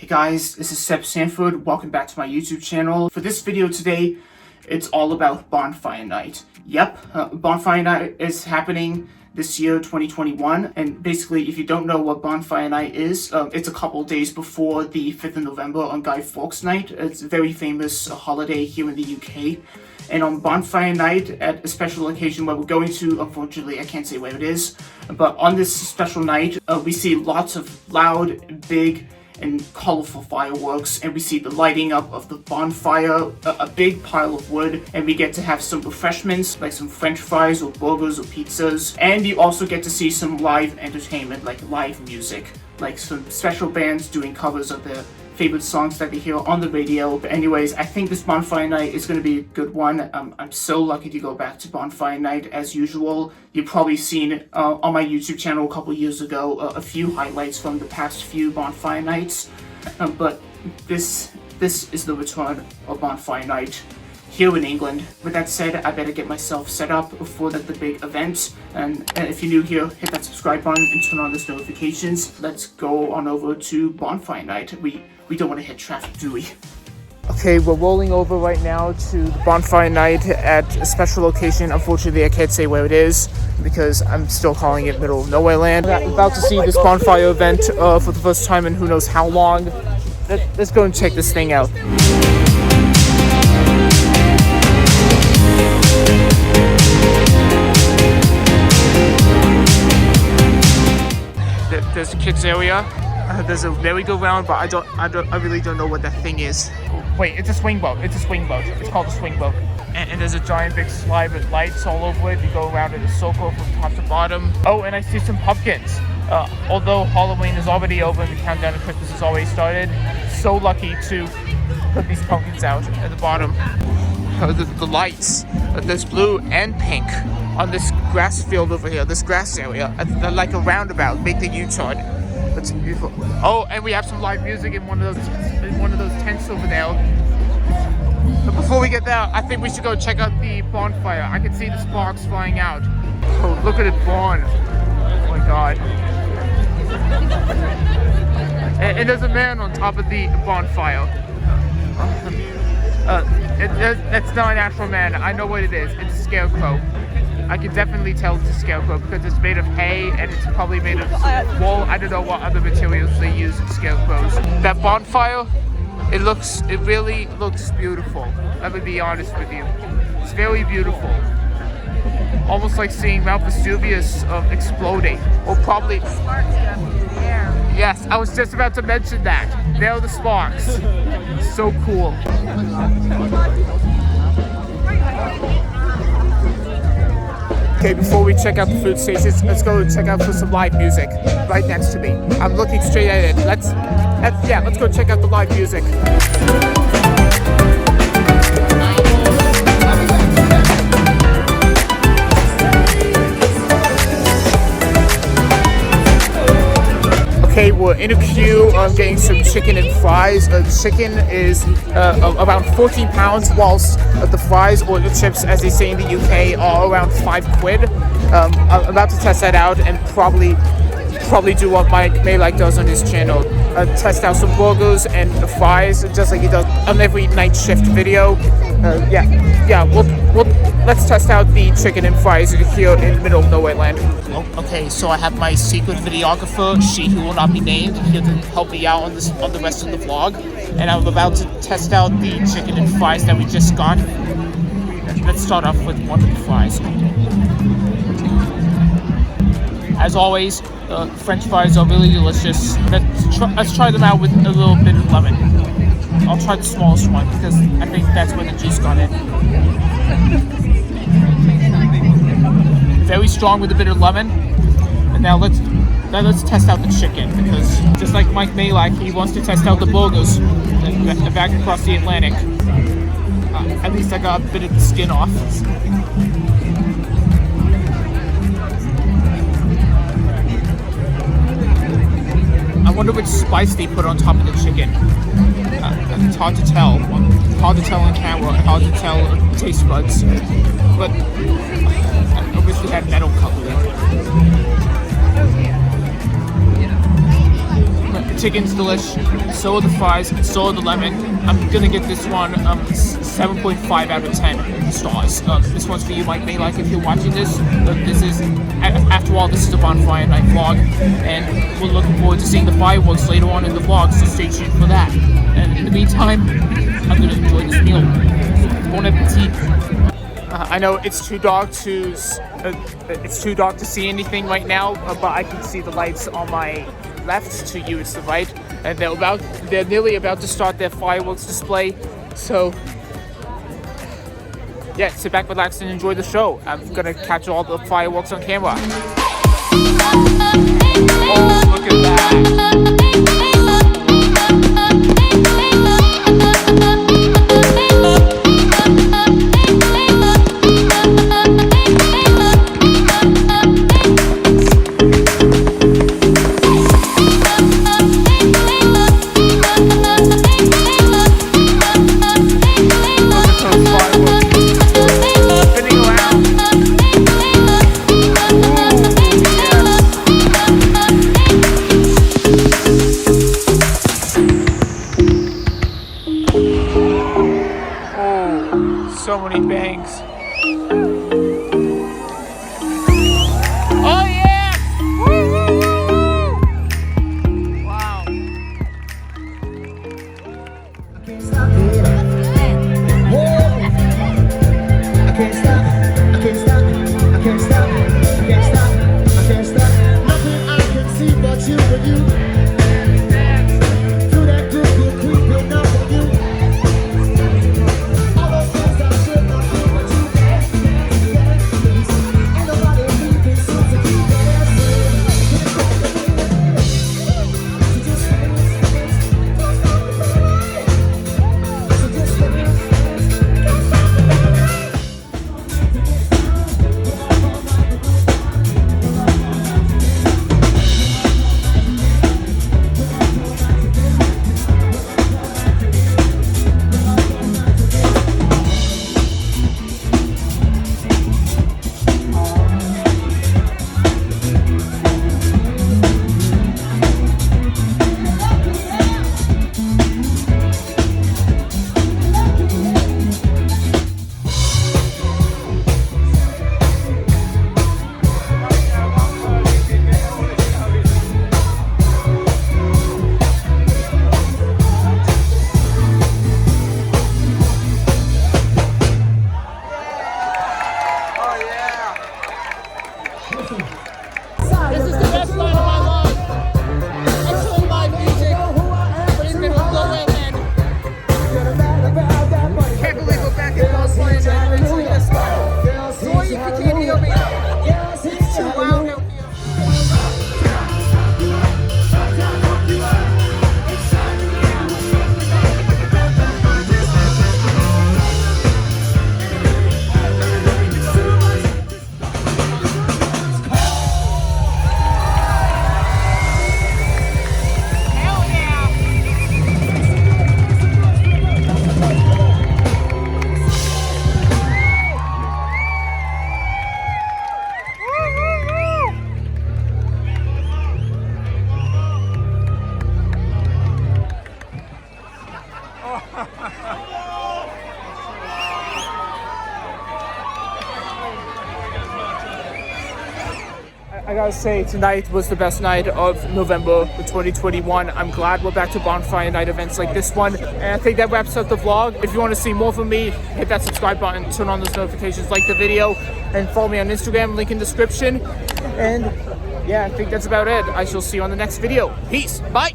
Hey guys, this is Seb Sanford. Welcome back to my YouTube channel. For this video today, it's all about Bonfire Night. Yep, Bonfire Night is happening this year, 2021. And basically, if you don't know what Bonfire Night is, it's a couple days before the 5th of November on Guy Fawkes Night. It's a very famous holiday here in the UK. And on Bonfire Night, at a special occasion where we're going to, unfortunately, I can't say where it is, but on this special night, we see lots of loud, big, and colorful fireworks, and we see the lighting up of the bonfire, a big pile of wood, and we get to have some refreshments like some french fries or burgers or pizzas, and you also get to see some live entertainment like live music, like some special bands doing covers of their favorite songs that they hear on the radio. But anyways, I think this Bonfire Night is going to be a good one. I'm so lucky to go back to Bonfire Night as usual. You've probably seen on my YouTube channel a couple years ago a few highlights from the past few Bonfire Nights, but this is the return of Bonfire Night here in England. With that said, I better get myself set up for the big event. And if you're new here, hit that subscribe button and turn on those notifications. Let's go on over to Bonfire Night. We don't want to hit traffic, do we? Okay, we're rolling over right now to the Bonfire Night at a special location. Unfortunately, I can't say where it is because I'm still calling it middle of nowhere land. We're about to see this bonfire event for the first time in who knows how long. Let's go and check this thing out. There's a kids area. There's a merry-go-round, but I really don't know what that thing is. Wait, it's a swing boat. It's a swing boat. It's called a swing boat. And there's a giant big slide with lights all over it. You go around in a circle from top to bottom. Oh, and I see some pumpkins. Although Halloween is already over and the countdown to Christmas has already started, so lucky to put these pumpkins out at the bottom. The lights. There's blue and pink on this grass field over here, this grass area. They're like a roundabout, make the U-turn. That's beautiful. Oh, and we have some live music in one of those tents over there. But before we get there, I think we should go check out the bonfire. I can see the sparks flying out. Oh, look at it burn. Oh my god. And there's a man on top of the bonfire. It's not an actual man. I know what it is. It's a scarecrow. I can definitely tell it's a scarecrow because it's made of hay and it's probably made of wool. I don't know what other materials they use in scarecrows. That bonfire, it really looks beautiful. Let me be honest with you. It's very beautiful. Almost like seeing Mount Vesuvius exploding. Or probably... Yes, I was just about to mention that. There are the sparks. So cool. Okay, before we check out the food stations, let's go check out for some live music right next to me. I'm looking straight at it. Let's go check out the live music. Okay, we're in a queue getting some chicken and fries. The chicken is around 14 pounds, whilst the fries or the chips, as they say in the UK, are around 5 quid. I'm about to test that out and probably do what Mike Malak does on his channel. Test out some burgers and the fries, just like he does on every night shift video. Let's test out the chicken and fries here in the middle of nowhere land. Okay, so I have my secret videographer, she who will not be named, here to help me out on the rest of the vlog. And I'm about to test out the chicken and fries that we just got. Let's start off with one of the fries. As always, French fries are really delicious. Let's try them out with a little bit of lemon. I'll try the smallest one because I think that's where the juice got in. Very strong with a bit of lemon. And now let's test out the chicken, because just like Mike Malak, he wants to test out the burgers back across the Atlantic. At least I got a bit of the skin off. I wonder which spice they put on top of the chicken. It's hard to tell. Hard to tell on camera, hard to tell on taste buds. But I wish we had metal cutlery. chicken's delish, so are the fries, so are the lemon. I'm gonna get this one 7.5 out of 10 stars. This one's for you, Mike May, like if you're watching this. This is, after all, this is a Bonfire Night vlog, and we're looking forward to seeing the fireworks later on in the vlog, so stay tuned for that. And in the meantime, I'm gonna enjoy this meal. Bon appetit. I know it's too dark to see anything right now, but I can see the lights on my left. To you, it's the right, and they're nearly about to start their fireworks display. So yeah, sit back, relax, and enjoy the show. I'm gonna capture all the fireworks on camera. Oh, look at that! So many bangs. Oh yeah! Woo, woo, woo, woo. Wow. I can't stop it. Whoa. I can't stop. I can't stop. I can't stop. I can't stop. I can't stop. Nothing I can see but you and you. Through that good creeping up on you. I gotta say, tonight was the best night of November 2021. I'm glad we're back to Bonfire Night events like this one. And I think that wraps up the vlog. If you want to see more from me, hit that subscribe button, turn on those notifications, like the video, and follow me on Instagram, link in description. And yeah, I think that's about it. I shall see you on the next video. Peace. Bye.